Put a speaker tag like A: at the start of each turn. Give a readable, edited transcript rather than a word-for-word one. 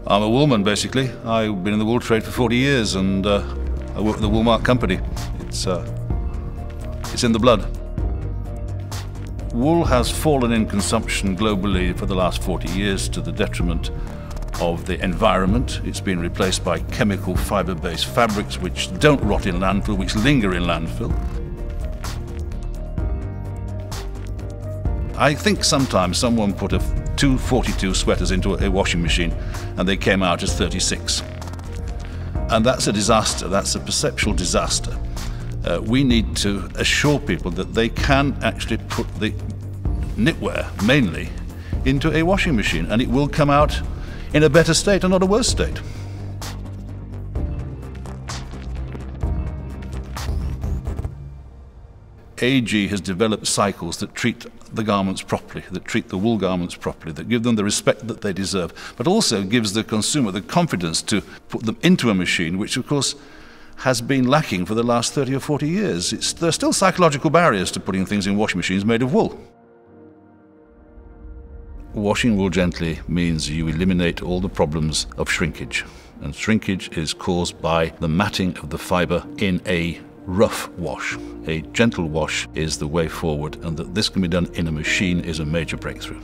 A: I'm a woolman, basically. I've been in the wool trade for 40 years and I work for the Woolmark company. It's in the blood. Wool has fallen in consumption globally for the last 40 years to the detriment of the environment. It's been replaced by chemical fibre-based fabrics which don't rot in landfill, which linger in landfill. I think sometimes someone put two 42 sweaters into a washing machine and they came out as 36. And that's a disaster, that's a perceptual disaster. We need to assure people that they can actually put the knitwear, mainly, into a washing machine and it will come out in a better state and not a worse state. AEG has developed cycles that treat the garments properly, that treat the wool garments properly, that give them the respect that they deserve, but also gives the consumer the confidence to put them into a machine, which of course has been lacking for the last 30 or 40 years. There are still psychological barriers to putting things in washing machines made of wool. Washing wool gently means you eliminate all the problems of shrinkage. And shrinkage is caused by the matting of the fibre in a rough wash. A gentle wash is the way forward, and that this can be done in a machine is a major breakthrough.